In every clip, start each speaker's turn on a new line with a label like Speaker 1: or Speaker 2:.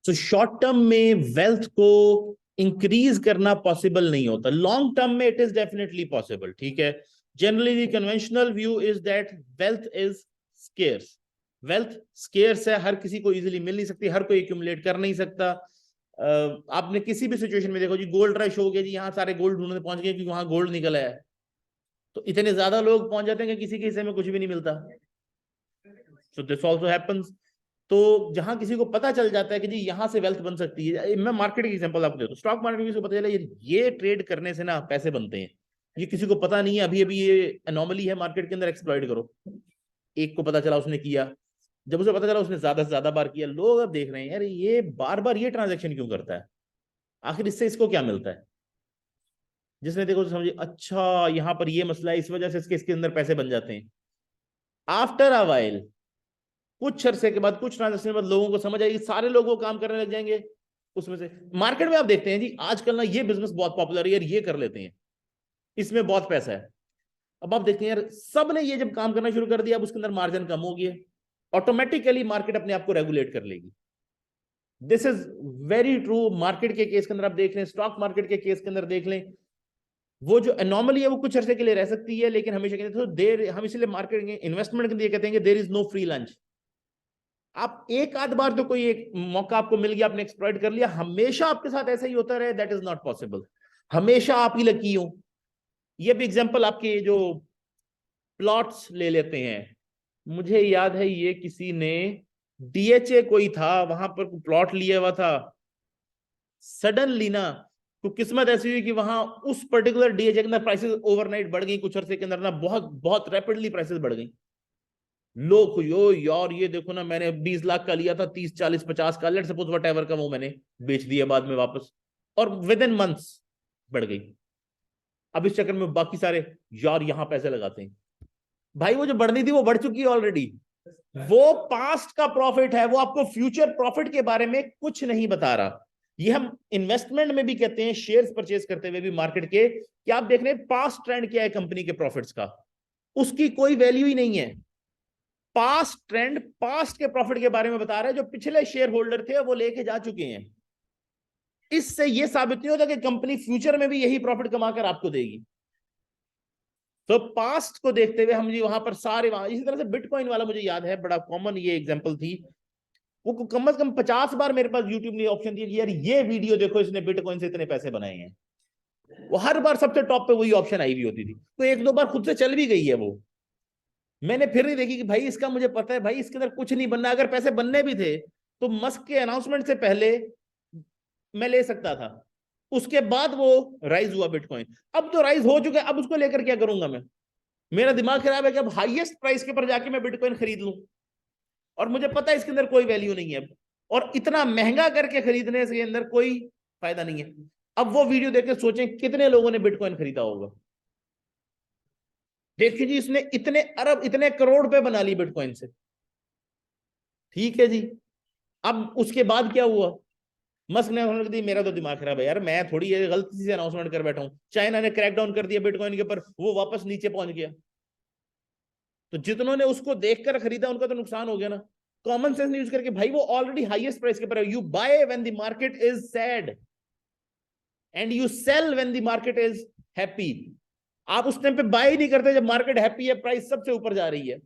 Speaker 1: So short term में wealth को increase करना पॉसिबल नहीं होता, लॉन्ग टर्म में इट इज डेफिनेटली पॉसिबल। ठीक है, generally the conventional view is that wealth is scarce, wealth scarce है, हर किसी को इजीली मिल नहीं सकती, हर कोई एक्यूमुलेट कर नहीं सकता। आपने किसी भी सिचुएशन में देखो जी, गोल्ड रश हो गया जी, यहाँ सारे गोल्ड ढूंढने पहुंच गए क्योंकि वहां गोल्ड निकल आया है, तो इतने ज्यादा लोग पहुंच जाते हैं कि किसी के हिस्से में कुछ भी नहीं मिलता। So this also happens. तो जहां किसी को पता चल जाता है कि जी यहां से वेल्थ बन सकती है, मैं मार्केट की एग्जांपल आपको देता हूँ, स्टॉक मार्केट में किसी को पता चला ये ट्रेड करने से ना पैसे बनते हैं, ये किसी को पता नहीं है, अभी अभी ये एनोमली है मार्केट के अंदर, एक्सप्लॉइट करो। एक को पता चला, उसने किया, जब उसे पता चला उसने ज्यादा से ज्यादा बार किया, लोग अब देख रहे हैं यार ये बार बार ये ट्रांजेक्शन क्यों करता है, आखिर इससे इसको क्या मिलता है। जिसने देखो तो समझे अच्छा यहां पर ये मसला है, इस वजह से इसके अंदर पैसे बन जाते हैं। आफ्टर अ वाइल, कुछ अरसे के बाद, कुछ ट्रांजेक्शन के बाद लोगों को समझ आएगी, सारे लोग वो काम करने लग जाएंगे उसमें से। मार्केट में आप देखते हैं जी आजकल ना ये बिजनेस बहुत पॉपुलर है यार, ये कर लेते हैं, इसमें बहुत पैसा है। अब आप देखते हैं यार सब ने ये जब काम करना शुरू कर दिया, अब उसके अंदर मार्जिन कम हो गया, ऑटोमेटिकली मार्केट अपने आप को रेगुलेट कर लेगी। This is very true. Market के केस के अंदर आप देख लें, स्टॉक मार्केट के केस के अंदर देख लें, वो जो एनॉमली है वो कुछ अरसे के लिए रह सकती है, लेकिन हमेशा कहते हैं देर, हम इसलिए मार्केट इन्वेस्टमेंट के लिए कहते हैं there is no free lunch. आप एक आध बार तो कोई एक मौका आपको मिल गया, आपने एक्सप्लॉइट कर लिया, हमेशा आपके साथ ऐसा ही होता रहे, दैट इज नॉट पॉसिबल। हमेशा आप ही लकी हो। ये भी एग्जांपल आपके जो प्लॉट्स ले लेते हैं, मुझे याद है ये किसी ने डीएचए कोई था वहां पर प्लॉट लिया हुआ था, सडनली ना तो किस्मत ऐसी हुई कि वहां उस पर्टिकुलर डीएचए के अंदर प्राइसेस ओवरनाइट बढ़ गई, कुछ अरसे के अंदर ना बहुत बहुत रैपिडली प्राइसेस बढ़ गई। लोग यो यार ये देखो ना, मैंने 20 लाख का लिया था, 30 40 50 का, लेट सपोज वट एवर का, वो मैंने बेच दिया बाद में वापस, और विद इन मंथ्स बढ़ गई। अब इस चक्कर में बाकी सारे यार यहां पैसे लगाते हैं, भाई वो जो बढ़नी थी वो बढ़ चुकी है ऑलरेडी, वो पास्ट का प्रॉफिट है, वो आपको फ्यूचर प्रॉफिट के बारे में कुछ नहीं बता रहा। ये हम इन्वेस्टमेंट में भी कहते हैं, शेयर्स परचेज करते हुए भी मार्केट के, कि आप देख रहे हैं पास्ट ट्रेंड क्या है कंपनी के प्रॉफिट्स का, उसकी कोई वैल्यू ही नहीं है। पास्ट ट्रेंड, पास्ट के प्रॉफिट के बारे में बता रहा है, जो पिछले शेयर होल्डर थे वो लेके जा चुके हैं। इससे ये साबित नहीं होता कि कंपनी फ्यूचर में भी यही प्रॉफिट कमाकर आपको देगी। तो पास्ट को देखते हुए हम जी वहां पर सारे, वहां इसी तरह से बिटकॉइन वाला मुझे याद है, बड़ा कॉमन ये एग्जांपल थी, वो कम से कम 50 बार मेरे पास यूट्यूब में ऑप्शन थी कि यार ये वीडियो देखो, इसने बिटकॉइन से इतने पैसे बनाए हैं, वो हर बार सबसे टॉप पे वही ऑप्शन आई हुई होती थी। तो एक दो बार खुद से चल भी गई है वो, मैंने फिर नहीं देखी कि भाई इसका मुझे पता है भाई इसके अंदर कुछ नहीं बनना, अगर पैसे बनने भी थे तो मस्क के अनाउंसमेंट से पहले मैं ले सकता था, उसके बाद वो राइज हुआ बिटकॉइन। अब तो राइज हो चुका है, अब उसको लेकर क्या करूंगा मैं, मेरा दिमाग खराब है कि अब हाईएस्ट प्राइस के ऊपर जाके मैं बिटकॉइन खरीद लूं, और मुझे पता है इसके अंदर कोई वैल्यू नहीं है, और इतना महंगा करके खरीदने से अंदर कोई फायदा नहीं है। अब वो वीडियो देख के सोचें कितने लोगों ने बिटकॉइन खरीदा होगा। देखिए जी इसने इतने अरब, इतने करोड़ रुपए बना ली बिटकॉइन से। ठीक है जी, अब उसके बाद क्या हुआ, मस्क ने अनाउंसमेंट दी, मेरा तो दिमाग खराब है यार, मैं थोड़ी ये गलती से अनाउंसमेंट कर बैठा हूं, चाइना ने क्रैकडाउन कर दिया बिटकॉइन के ऊपर, वो वापस नीचे पहुंच गया, तो जितनों ने उसको देखकर खरीदा उनका तो नुकसान हो गया ना। कॉमन सेंस यूज करके भाई वो ऑलरेडी हाईएस्ट प्राइस के ऊपर है, you buy when the market is sad and you sell when the market is happy. आप उस टाइम पे बाय नहीं करते जब मार्केट हैप्पी है, प्राइस सबसे ऊपर जा रही है।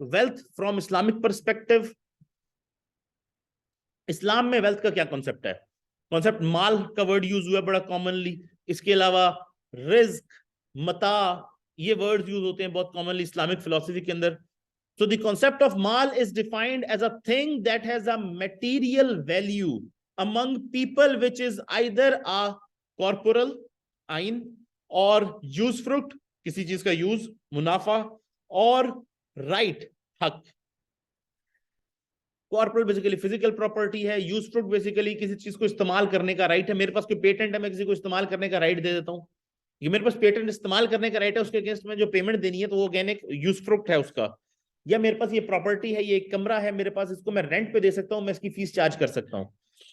Speaker 1: वेल्थ फ्रॉम इस्लामिक परस्पेक्टिव, इस्लाम में वेल्थ का क्या कॉन्सेप्ट है, कॉन्सेप्ट माल का वर्ड यूज हुआ है बड़ा कॉमनली, इसके अलावा रिज्क, मता, ये वर्ड्स यूज होते हैं बहुत कॉमनली इस्लामिक फिलॉसफी के अंदर। So the concept of mal is defined as a thing that has a material value among people, which is either a corporal, ain, or usufruct, किसी चीज का यूज, मुनाफा, और राइट, हक। कॉर्पोरल बेसिकली फिजिकल प्रॉपर्टी है, यूजफ्रुट basically किसी चीज को इस्तेमाल करने का राइट है, मेरे पास कोई पेटेंट है, मैं किसी को इस्तेमाल करने का राइट दे देता हूं, ये मेरे पास पेटेंट इस्तेमाल करने का राइट है, उसके अगेंस्ट में जो पेमेंट देनी है तो वो ऑर्गेनिक यूजफ्रुट है उसका। या मेरे पास ये प्रॉपर्टी है, ये एक कमरा है मेरे पास, इसको मैं रेंट पे दे सकता हूँ, मैं इसकी फीस चार्ज कर सकता हूँ।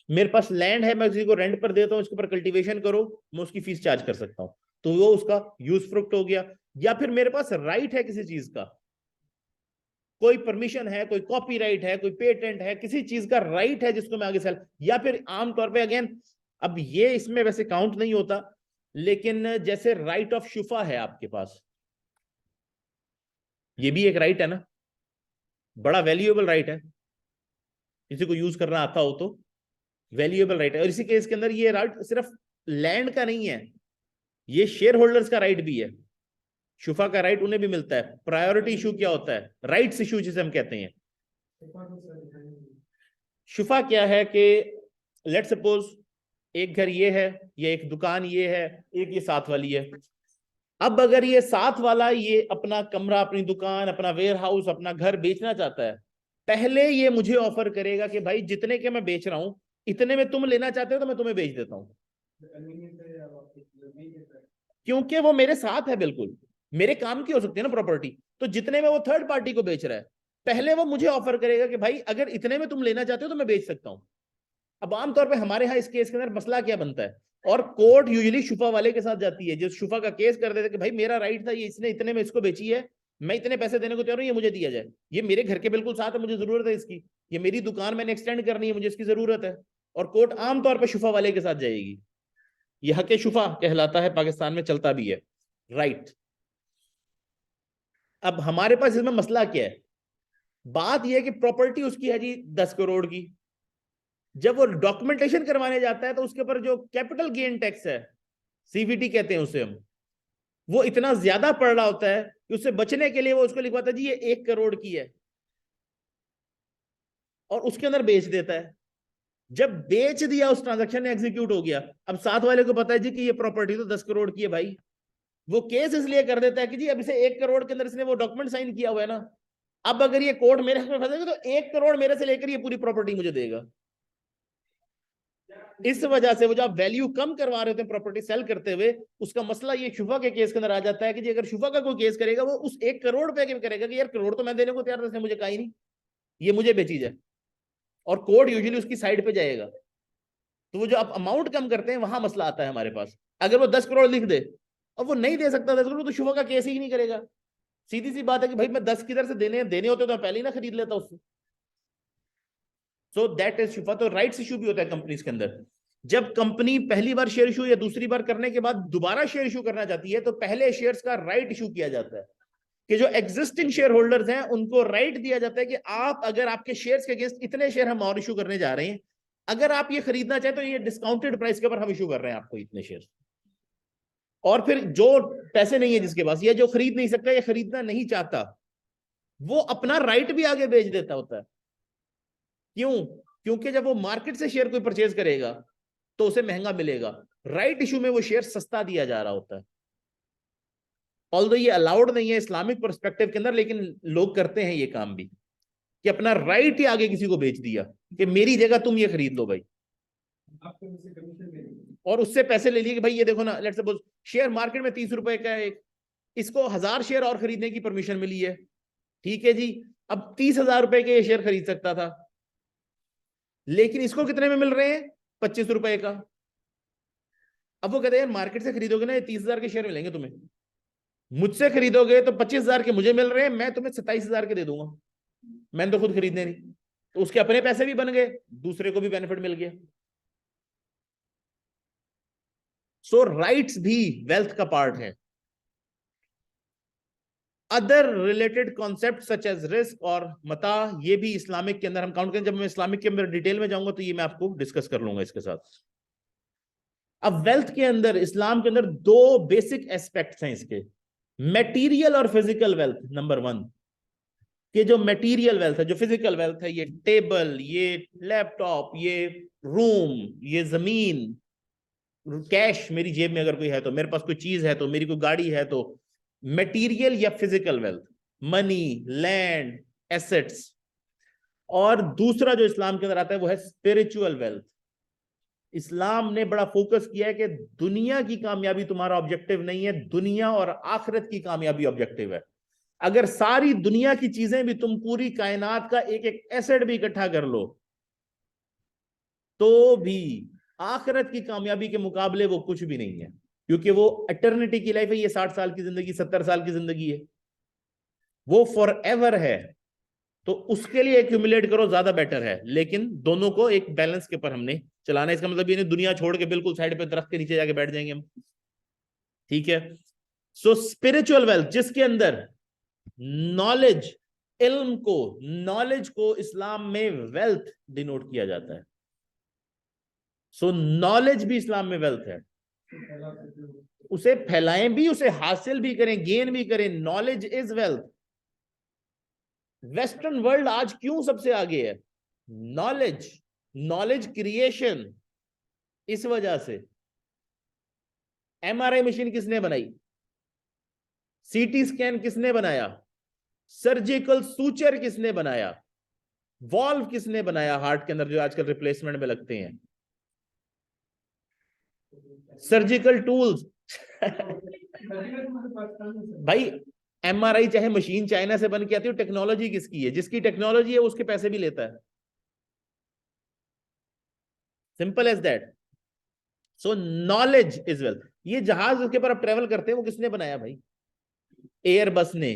Speaker 1: मेरे पास लैंड है, मैं किसी को रेंट पर देता हूँ, इसके ऊपर कल्टीवेशन करो, मैं उसकी फीस चार्ज कर सकता हूँ, तो वो उसका यूजफ्रुट हो गया। या फिर मेरे पास राइट है किसी चीज का, कोई परमिशन है, कोई कॉपीराइट है, कोई पेटेंट है, किसी चीज का राइट है जिसको मैं आगे सेल, या फिर आमतौर पे अगेन, अब ये इसमें वैसे काउंट नहीं होता, लेकिन जैसे राइट ऑफ शुफा है आपके पास, ये भी एक राइट है ना, बड़ा वैल्यूएबल राइट है, किसी को यूज करना आता हो तो वैल्यूएबल राइट है। और इसी केस के अंदर ये राइट सिर्फ लैंड का नहीं है, ये शेयर होल्डर्स का राइट भी है, शुफा का राइट उन्हें भी मिलता है। प्रायोरिटी इशू क्या होता है, राइट्स इशू जिसे हम कहते हैं। शुफा क्या है कि लेट सपोज एक घर ये है, या एक दुकान ये है, एक ये साथ वाली है। अब अगर ये साथ वाला ये अपना कमरा, अपनी दुकान, अपना वेयर हाउस, अपना घर बेचना चाहता है, पहले ये मुझे ऑफर करेगा कि भाई जितने के मैं बेच रहा हूं इतने में तुम लेना चाहते हो तो मैं तुम्हें बेच देता हूं, क्योंकि वो मेरे साथ है, बिल्कुल मेरे काम की हो सकती है ना प्रॉपर्टी। तो जितने में वो थर्ड पार्टी को बेच रहा है, पहले वो मुझे ऑफर करेगा कि भाई अगर इतने में तुम लेना चाहते हो तो मैं बेच सकता हूं। अब आमतौर पे हमारे यहाँ इस केस के अंदर मसला क्या बनता है, और कोर्ट यूजुअली शुफा वाले के साथ जाती है, जो शुफा का केस कर देते कि भाई मेरा राइट था, ये इसने इतने में इसको बेची है, मैं इतने पैसे देने को तैयार हूं, ये मुझे दिया जाए, ये मेरे घर के बिल्कुल साथ है, मुझे जरूरत है इसकी, ये मेरी दुकान मैंने एक्सटेंड करनी है, मुझे इसकी जरूरत है। और कोर्ट आमतौर पर शुफा वाले के साथ जाएगी, यह हक शुफा कहलाता है, पाकिस्तान में चलता भी है राइट। अब हमारे पास इसमें मसला क्या है, बात यह है कि प्रॉपर्टी उसकी है जी 10 करोड़ की, जब वो डॉक्यूमेंटेशन करवाने जाता है तो उसके ऊपर जो कैपिटल गेन टैक्स है, सीवीटी कहते हैं उसे हम, वो इतना ज्यादा पड़ रहा होता है कि उससे बचने के लिए वो उसको लिखवाता है जी ये 1 करोड़ की है, और उसके अंदर बेच देता है। जब बेच दिया, उस ट्रांजैक्शन एग्जीक्यूट हो गया, अब साथ वाले को पता है जी कि ये प्रॉपर्टी तो 10 करोड़ की है भाई, वो केस इसलिए कर देता है कि जी अब इसे 1 करोड़ के अंदर इसने वो डॉक्यूमेंट साइन किया हुआ है ना, अब अगर ये कोर्ट मेरे हाथ में फंसेगा तो 1 करोड़ मेरे से लेकर ये पूरी प्रॉपर्टी मुझे देगा। इस वजह से वो जो आप वैल्यू कम करवा रहे होते हैं प्रॉपर्टी सेल करते हुए, उसका मसला ये शुफा के केस के अंदर आ जाता है कि जी अगर शुफा का कोई केस करेगा, वो उस 1 करोड़ पे करेगा कि यार करोड़ तो मैं देने को तैयार था, इसने मुझे कहा ही नहीं, ये मुझे बेची जाए, और कोर्ट यूजुअली उसकी साइड पे जाएगा। तो वो जो आप अमाउंट कम करते हैं, वहां मसला आता है हमारे पास। अगर वो 10 करोड़ लिख दे और वो नहीं दे सकता 10 करोड़, तो शुफा का केस ही नहीं करेगा। सीधी सी बात है कि भाई मैं 10 किधर से देने देने होते तो मैं पहले ही ना खरीद लेता उससे। सो दैट इज शुफा। तो राइट्स इशू भी होता है कंपनीज के अंदर। जब कंपनी पहली बार शेयर इशू या दूसरी बार करने के बाद दोबारा शेयर इशू करना चाहती है, तो पहले शेयर्स का राइट इशू किया जाता है कि जो एग्जिस्टिंग शेयर होल्डर्स हैं उनको राइट दिया जाता है कि आप अगर आपके शेयर्स के अगेंस्ट इतने शेयर हम और इशू करने जा रहे हैं, अगर आप ये खरीदना चाहें तो ये डिस्काउंटेड प्राइस के ऊपर हम इशू कर रहे हैं आपको इतने शेयर। और फिर जो पैसे नहीं है जिसके पास, या जो खरीद नहीं सकता या खरीदना नहीं चाहता, वो अपना राइट भी आगे बेच देता होता है। क्यों? क्योंकि जब वो मार्केट से शेयर कोई परचेज करेगा तो उसे महंगा मिलेगा, राइट इशू में वो शेयर सस्ता दिया जा रहा होता है। ऑल्दो ये अलाउड नहीं है इस्लामिक पर्सपेक्टिव के अंदर, लेकिन लोग करते हैं ये काम भी, कि अपना राइट ही आगे किसी को बेच दिया कि मेरी जगह तुम ये खरीद लो भाई, और उससे पैसे ले लिए कि भाई ये देखो ना, लेट्स सपोज शेयर मार्केट में 30 रुपए का एक, इसको 1000 शेयर और खरीदने की परमिशन मिली है, ठीक है जी। अब 30,000 रुपए के ये शेयर खरीद सकता था, लेकिन इसको कितने में मिल रहे हैं? 25 रुपए का। अब वो कहते हैं मार्केट से खरीदोगे ना, ये 30,000 के शेयर मिलेंगे तुम्हें, मुझसे खरीदोगे तो 25,000 के मुझे मिल रहे हैं, मैं तुम्हें 27,000 के दे दूंगा, मैंने तो खुद खरीदने नहीं। तो उसके अपने पैसे भी बन गए, दूसरे को भी बेनिफिट मिल गया। सो राइट्स भी वेल्थ का पार्ट है। Other related concept such as risk और मता, ये भी इस्लामिक के अंदर हम काउंट करें। जब मैं इस्लामिक के अंदर डिटेल में जाऊंगा तो ये मैं आपको डिस्कस कर लूंगा इसके साथ। अब वेल्थ के अंदर, इस्लाम के अंदर दो बेसिक एस्पेक्ट्स हैं इसके, मेटीरियल और फिजिकल वेल्थ। नंबर 1 कि जो मेटीरियल वेल्थ है, जो फिजिकल वेल्थ है, ये टेबल, ये लैपटॉप, ये रूम, ये जमीन, कैश मेरी जेब में अगर कोई है तो, मेरे पास कोई चीज है तो, मेरी कोई गाड़ी है तो, मटेरियल या physical wealth, money, land, assets. और दूसरा जो इस्लाम के अंदर आता है वो है स्पिरिचुअल वेल्थ। इस्लाम ने बड़ा फोकस किया है कि दुनिया की कामयाबी तुम्हारा ऑब्जेक्टिव नहीं है, दुनिया और आखिरत की कामयाबी ऑब्जेक्टिव है। अगर सारी दुनिया की चीजें भी, तुम पूरी कायनात का एक एक एसेट भी इकट्ठा कर लो, तो भी आखिरत की कामयाबी के मुकाबले वो कुछ भी नहीं है। क्योंकि वो एटर्निटी की लाइफ है, ये 60 साल की जिंदगी, 70 साल की जिंदगी है, वो फॉर एवर है। तो उसके लिए एक्यूमुलेट करो, ज्यादा बेटर है। लेकिन दोनों को एक बैलेंस के ऊपर हमने चलाना है। इसका मतलब ये नहीं दुनिया छोड़ के बिल्कुल साइड पे दरख्त के नीचे जाके बैठ जाएंगे हम, ठीक है। सो स्पिरिचुअल वेल्थ जिसके अंदर नॉलेज, इल्म को, नॉलेज को इस्लाम में वेल्थ डिनोट किया जाता है। सो नॉलेज भी इस्लाम में वेल्थ है। उसे फैलाएं भी, उसे हासिल भी करें, गेन भी करें, knowledge is wealth. Western world आज क्यों सबसे आगे है? Knowledge, knowledge creation. इस वजह से एमआरआई मशीन किसने बनाई? सीटी स्कैन किसने बनाया? सर्जिकल सूचर किसने बनाया? वॉल्व किसने बनाया हार्ट के अंदर जो आजकल रिप्लेसमेंट में लगते हैं? सर्जिकल टूल्स भाई एमआरआई चाहे मशीन चाइना से बन के आती है, टेक्नोलॉजी किसकी है? जिसकी टेक्नोलॉजी है उसके पैसे भी लेता है, simple as that. So knowledge is wealth. ये जहाज उसके ऊपर आप ट्रेवल करते हैं वो किसने बनाया भाई? एयरबस ने,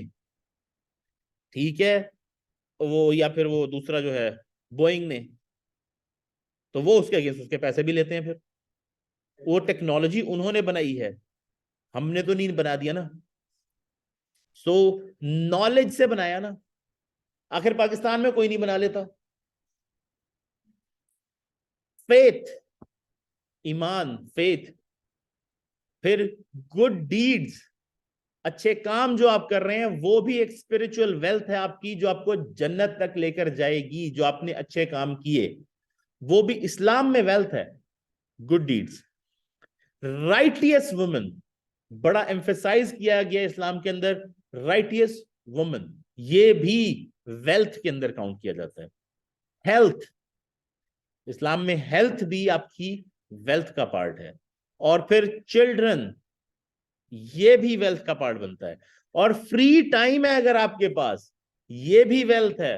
Speaker 1: ठीक है, वो या फिर वो दूसरा जो है बोइंग ने। तो वो उसके अगेंस्ट उसके पैसे भी लेते हैं फिर। वो टेक्नोलॉजी उन्होंने बनाई है, हमने तो नहीं बना दिया ना। सो नॉलेज से बनाया ना। आखिर पाकिस्तान में कोई नहीं बना लेता। फेथ, ईमान, फेथ। फिर गुड डीड्स, अच्छे काम जो आप कर रहे हैं वो भी एक स्पिरिचुअल वेल्थ है आपकी, जो आपको जन्नत तक लेकर जाएगी। जो आपने अच्छे काम किए वो भी इस्लाम में वेल्थ है, गुड डीड्स। राइटियस वुमन, बड़ा एम्फेसाइज किया गया इस्लाम के अंदर, राइटियस वुमन, ये भी वेल्थ के अंदर काउंट किया जाता है। हेल्थ, इस्लाम में हेल्थ भी आपकी वेल्थ का पार्ट है। और फिर चिल्ड्रन, ये भी वेल्थ का पार्ट बनता है। और फ्री टाइम है अगर आपके पास, ये भी वेल्थ है।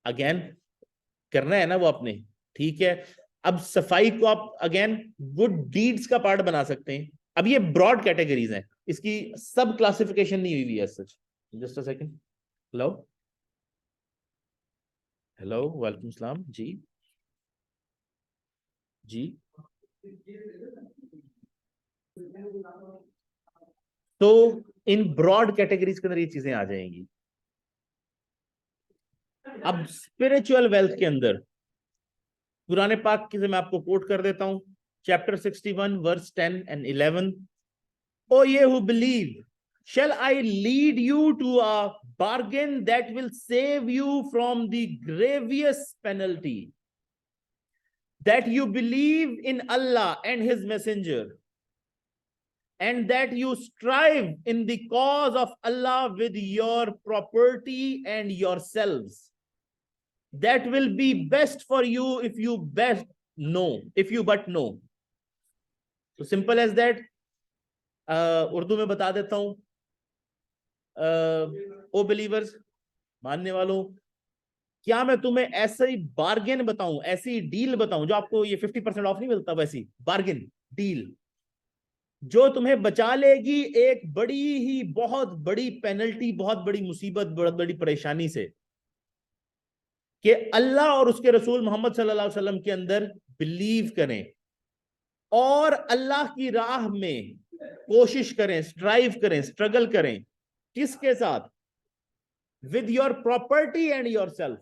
Speaker 1: अगेन करना है ना वो आपने, ठीक है। अब सफाई को आप अगेन गुड डीड्स का पार्ट बना सकते हैं। अब ये ब्रॉड कैटेगरीज हैं, इसकी सब क्लासिफिकेशन नहीं हुई है सच। Just a second. Hello, hello, वालेकुम सलाम जी। जी, तो इन ब्रॉड कैटेगरीज के अंदर ये चीजें आ जाएंगी। अब स्पिरिचुअल वेल्थ के अंदर कुरान पाक की से मैं आपको कोट कर देता हूं, चैप्टर 61 वर्स 10 एंड 11। ओ ये who believe, shall I lead you to a bargain that will save you from the grievous penalty, that you believe in Allah and his messenger, and that you strive in the cause of Allah with your property and yourselves. That will be best for you if you best know, if you but know. So simple as that. Urdu में बता देता हूं। ओ believers, मानने वालों, क्या मैं तुम्हें ऐसे ही बार्गेन बताऊं, ऐसी डील बताऊं जो आपको ये 50% ऑफ नहीं मिलता, वैसी बार्गेन डील जो तुम्हें बचा लेगी एक बड़ी ही बहुत बड़ी पेनल्टी, बहुत बड़ी मुसीबत, बहुत बड़ी परेशानी से, कि अल्लाह और उसके रसूल मोहम्मद सल्लल्लाहु अलैहि वसल्लम के अंदर बिलीव करें और अल्लाह की राह में कोशिश करें, स्ट्राइव करें, स्ट्रगल करें। किसके साथ? With your property and your self.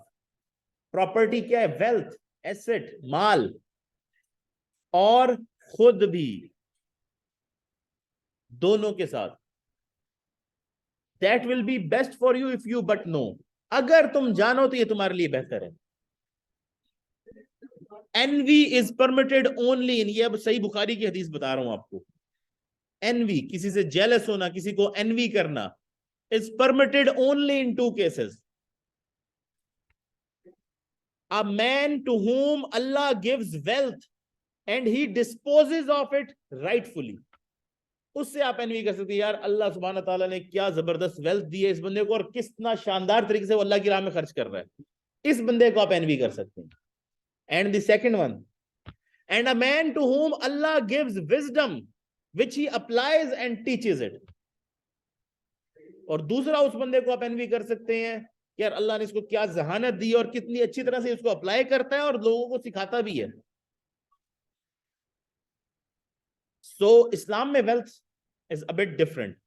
Speaker 1: Property क्या है? वेल्थ, एसेट, माल, और खुद भी, दोनों के साथ। That will be best for you if you but know. अगर तुम जानो तो ये तुम्हारे लिए बेहतर है। Envy is permitted only in, ये अब सही बुखारी की हदीस बता रहा हूं आपको। एनवी, किसी से जेलस होना, किसी को एनवी करना, is permitted only in 2 cases. A man to whom Allah gives wealth and he disposes of it rightfully. उससे आप एनवी कर सकते हैं, यार अल्लाह सुब्हान ताला ने क्या जबरदस्त वेल्थ दी है इस बंदे को और कितना शानदार तरीके से वो अल्लाह की राह में खर्च कर रहा है, इस बंदे को आप एनवी कर सकते हैं। And the second one, and a man to whom Allah gives wisdom which he applies and teaches it. और दूसरा उस बंदे को आप एनवी कर सकते हैं कि यार अल्लाह ने इसको क्या जहानत दी और कितनी अच्छी तरह से इसको अप्लाई करता है और लोगों को सिखाता भी है. सो इस्लाम में wealth is a bit different.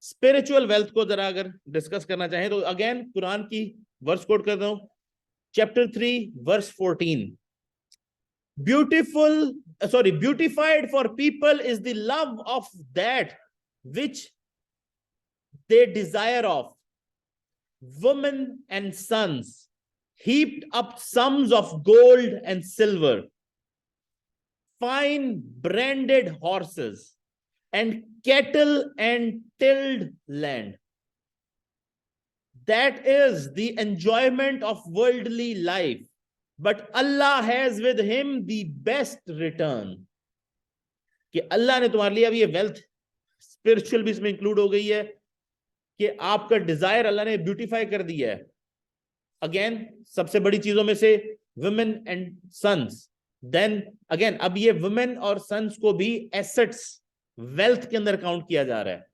Speaker 1: Spiritual wealth को जरा अगर डिस्कस करना चाहें तो अगेन कुरान की वर्स कोट करता हूं, chapter 3 verse 14. Beautified for people is the love of that which they desire of, women and sons, heaped up sums of gold and silver, fine branded horses, and cattle and tilled land. That is the enjoyment of worldly life, but Allah has with him the best return. कि अल्लाह ने तुम्हारे लिए, अब ये wealth spiritual भी इसमें include हो गई है कि आपका डिजायर अल्लाह ने ब्यूटीफाई कर दिया है. अगेन सबसे बड़ी चीजों में से women and sons. Then again अब ये वुमेन और सन्स को भी एसेट्स वेल्थ के अंदर काउंट किया जा रहा है.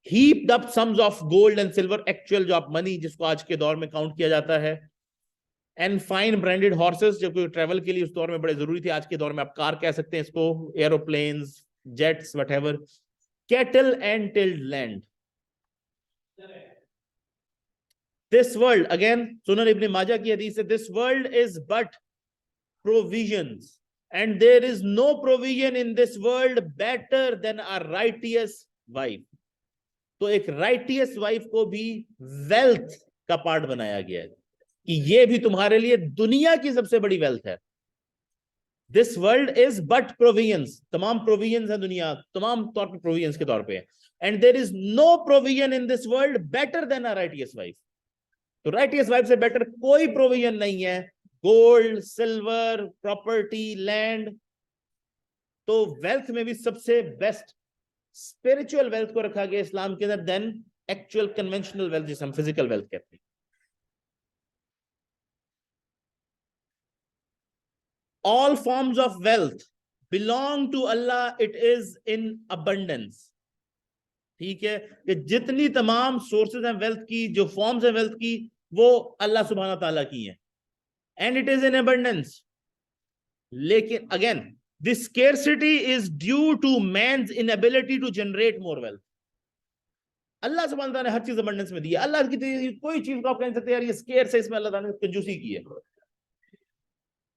Speaker 1: Heaped up sums of gold and silver, actual जो आप मनी जिसको आज के दौर में काउंट किया जाता है. एंड फाइन ब्रांडेड हॉर्सेस, जो कि ट्रेवल के लिए उस दौर में बड़े जरूरी थे. आज के दौर में आप कार कह सकते हैं इसको, aeroplanes, jets, whatever. Cattle and tilde land. This world, again Sunan Ibn Majah की हदीस है, this world is but provisions and there is no provision in this world better than a righteous wife. तो एक righteous wife को भी wealth का part बनाया गया है कि ये भी तुम्हारे लिए दुनिया की सबसे बड़ी wealth है. This world is but provisions, तमाम provisions है दुनिया, तमाम तौर पे provisions के तौर पे है. And there is no provision in this world better than a righteous wife. तो राइटियस वाइफ से बेटर कोई प्रोविजन नहीं है. Gold, silver, property, land. तो वेल्थ में भी सबसे बेस्ट स्पिरिचुअल वेल्थ को रखा गया इस्लाम के अंदर देन एक्चुअल कन्वेंशनल वेल्थ जिसे हम फिजिकल वेल्थ कहते हैं. All forms of wealth belong to Allah, it is in abundance. ठीक है, कि जितनी तमाम सोर्सेज हैं वेल्थ की, जो फॉर्म्स हैं वेल्थ की, वो अल्लाह सुब्हाना ताला की है. And it is in abundance. लेकिन again the scarcity is due to man's inability to generate more wealth. अल्लाह सुब्हाना ताला ने हर चीज अबंडेंस में दी है. अल्लाह की कोई चीज को आप कह सकते हैं यार ये स्केर्स है, इसमें अल्लाह ताला ने कंजूसी की है.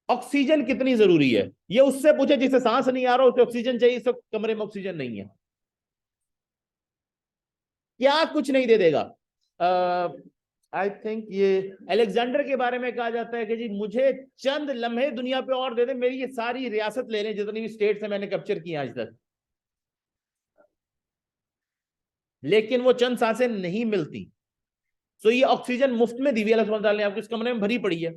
Speaker 1: ऑक्सीजन कितनी जरूरी है, ये उससे पूछे जिसे सांस नहीं आ रहा, उसे ऑक्सीजन चाहिए. इस कमरे में ऑक्सीजन नहीं है, क्या कुछ नहीं दे देगा. आई थिंक ये अलेक्जेंडर के बारे में कहा जाता है कि जी मुझे चंद लम्हे दुनिया पे और दे दे, मेरी ये सारी रियासत ले लें, जितनी भी स्टेट्स है मैंने कैप्चर की आज तक. लेकिन वो चंद सांसें नहीं मिलती. तो ये ऑक्सीजन मुफ्त में दी हुई अल्लाह सुब्हानहू तआला ने, आपको इस कमरे में भरी पड़ी है.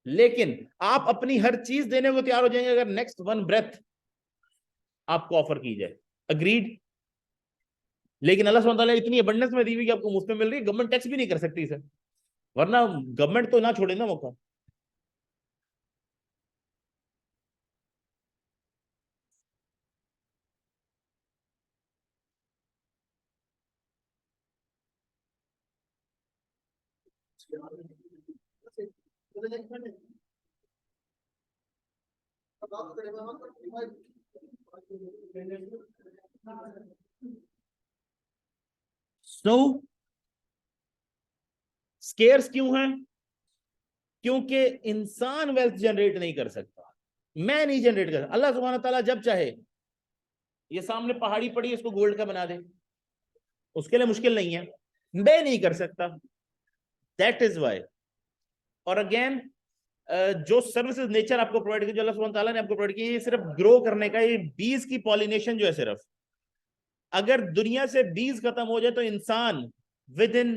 Speaker 1: लेकिन आप अपनी हर चीज देने को तैयार हो जाएंगे अगर नेक्स्ट वन ब्रेथ आपको ऑफर की जाए. अग्रीड. लेकिन अल्लाह सुब्हानहू तआला ने इतनी अबंडेंस में दी हुई कि आपको मुफ्त में मिल रही है. गवर्नमेंट टैक्स भी नहीं कर सकती इसे, वरना गवर्नमेंट तो ना छोड़े ना मौका. सो स्केर्स क्यों है? क्योंकि इंसान वेल्थ जनरेट नहीं कर सकता. मैं नहीं जनरेट कर सकता. अल्लाह सुब्हानहू तआला जब चाहे, ये सामने पहाड़ी पड़ी है इसको गोल्ड का बना दे, उसके लिए मुश्किल नहीं है. मैं नहीं कर सकता. That is why. और अगेन जो सर्विसेज नेचर आपको प्रोवाइड की, जो अल्लाह सुब्हानहू तआला ने आपको प्रोवाइड की, ये सिर्फ ग्रो करने का, ये बीज की पॉलिनेशन जो है सिर्फ, अगर दुनिया से बीज खत्म हो जाए तो इंसान विद इन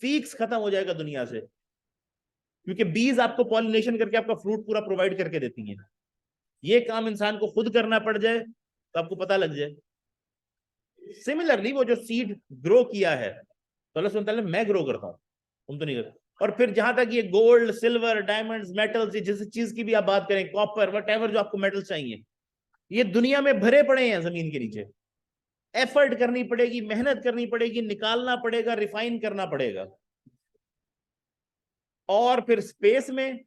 Speaker 1: वीक्स खत्म हो जाएगा दुनिया से. क्योंकि बीज आपको पॉलिनेशन करके आपका फ्रूट पूरा प्रोवाइड करके देती है. ये काम इंसान को खुद करना पड़ जाए तो आपको पता लग जाए. सिमिलरली वो जो सीड ग्रो किया है तो अल्लाह सुब्हानहू तआला मैं ग्रो करता हूं, तुम तो नहीं करते. और फिर जहां तक ये गोल्ड, सिल्वर, डायमंड्स, मेटल्स, जिस चीज की भी आप बात करें, कॉपर, वट जो आपको मेटल चाहिए, ये दुनिया में भरे पड़े हैं जमीन के नीचे। एफर्ट करनी पड़ेगी, मेहनत करनी पड़ेगी, निकालना पड़ेगा, रिफाइन करना पड़ेगा। और फिर स्पेस में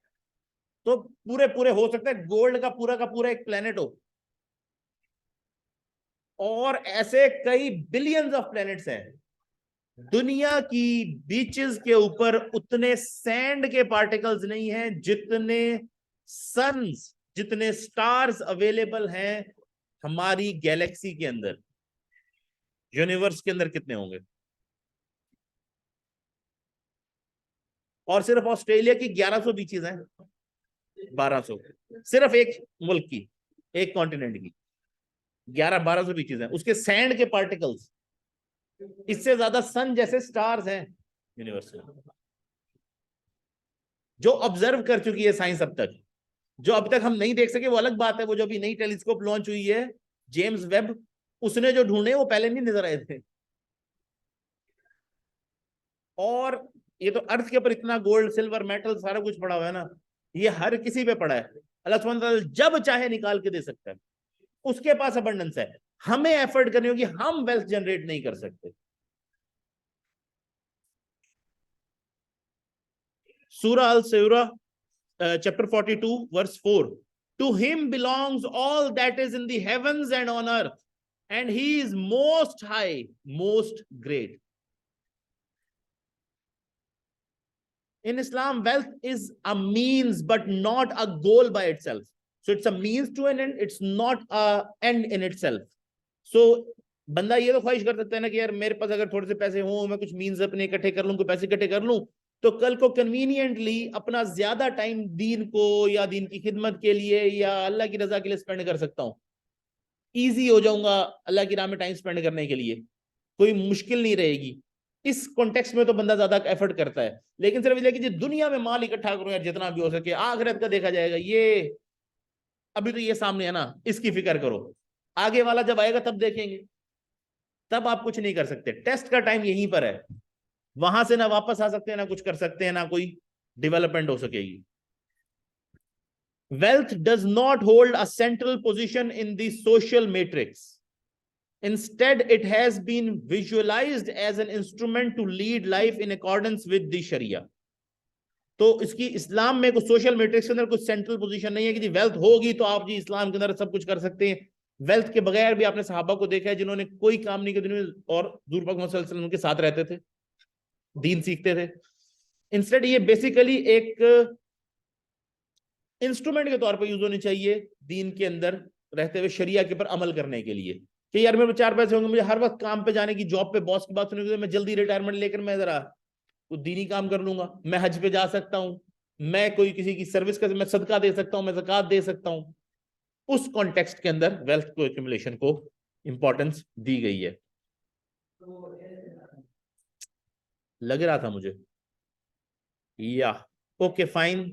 Speaker 1: तो पूरे पूरे हो सकता है गोल्ड का पूरा एक प्लेनेट हो, और ऐसे कई बिलियंस ऑफ प्लैनेट्स हैं। दुनिया की बीचेस के ऊपर उतने सैंड के पार्टिकल्स नहीं हैं जितने सन्स, जितने स्टार्स अवेलेबल हैं हमारी गैलेक्सी के अंदर। यूनिवर्स के अंदर कितने होंगे? और सिर्फ ऑस्ट्रेलिया की 1100 बीचेस हैं, 1200, सिर्फ एक मुल्क की, एक कॉन्टिनेंट की 1100-1200 बीचेस हैं, उसके सैंड के पार्टिकल्स इससे ज्यादा सन जैसे स्टार्स हैं यूनिवर्स में, जो ऑब्जर्व कर चुकी है साइंस अब तक। जो अब तक हम नहीं देख सके वो अलग बात है, वो जो अभी नई टेलीस्कोप लॉन्च हुई है जेम्स वेब, उसने जो ढूंढे वो पहले नहीं नजर आए थे। और ये तो अर्थ के ऊपर इतना गोल्ड, सिल्वर, मेटल सारा कुछ पड़ा हुआ है ना, ये हर किसी पे पड़ा है। अल्लाह सुब्हानहू व तआला जब चाहे निकाल के दे सकता है, उसके पास अबंडेंस है। हमें एफर्ट करनी होगी, हम वेल्थ जनरेट नहीं कर सकते। सूरह अल सूरह chapter 42 verse 4, to him belongs all that is in the heavens and on earth, and he is most high, most great. In Islam, wealth is a means but not a goal by itself. So it's a means to an end, it's not a end in itself. So बंदा ये तो ख्वाहिश कर सकता है ना कि यार मेरे पास अगर थोड़े से पैसे हों, मैं कुछ मीन्स अपने इकट्ठे कर लूं, कोई पैसे इकट्ठे कर लूं, तो कल को कन्वीनियंटली अपना ज्यादा टाइम दीन को या दीन की खिदमत के लिए या अल्लाह की रजा के लिए स्पेंड कर सकता हूँ। ईजी हो जाऊंगा अल्लाह की राह में टाइम स्पेंड करने के लिए, कोई मुश्किल नहीं रहेगी। इस कॉन्टेक्स्ट में तो बंदा ज्यादा एफर्ट करता है। लेकिन सिर्फ इसलिए कि दुनिया में माल इकट्ठा करूं यार जितना भी हो सके, आखिरत का देखा जाएगा, ये अभी तो ये सामने है ना, इसकी फिक्र करो, आगे वाला जब आएगा तब देखेंगे। तब आप कुछ नहीं कर सकते, टेस्ट का टाइम यहीं पर है, वहां से ना वापस आ सकते हैं, ना कुछ कर सकते हैं, ना कोई डेवलपमेंट हो सकेगी। Wealth does not hold a central position in the social matrix, instead it has been visualized as an instrument to lead life in accordance with the sharia. तो इसकी इस्लाम में कुछ सोशल मैट्रिक्स के अंदर कुछ सेंट्रल पोजीशन नहीं है कि जी वेल्थ होगी तो आप जी इस्लाम के अंदर सब कुछ कर सकते हैं। वेल्थ के बगैर भी आपने सहाबा को देखा है जिन्होंने कोई काम नहीं किया दुनिया में, और हजूर पाक सल्लल्लाहु अलैहि वसल्लम के साथ रहते थे, दीन सीखते थे। इंस्टेड ये बेसिकली एक इंस्ट्रूमेंट के तौर पर यूज होनी चाहिए दीन के अंदर रहते हुए, शरिया के ऊपर अमल करने के लिए, कि यार मेरे 4 पैसे होंगे, मुझे हर वक्त काम पे जाने की, जॉब पे बॉस की बात सुनेगी तो मैं जल्दी रिटायरमेंट लेकर मैं जरा तो दीनी काम कर लूंगा, मैं हज पे जा सकता हूँ, मैं कोई किसी की सर्विस कर, मैं सदका दे सकता हूँ, मैं ज़कात दे सकता हूँ। उस कॉन्टेक्स्ट के अंदर वेल्थ को एक्यूमुलेशन को इंपॉर्टेंस दी गई है, लग रहा था मुझे। या ओके फाइन,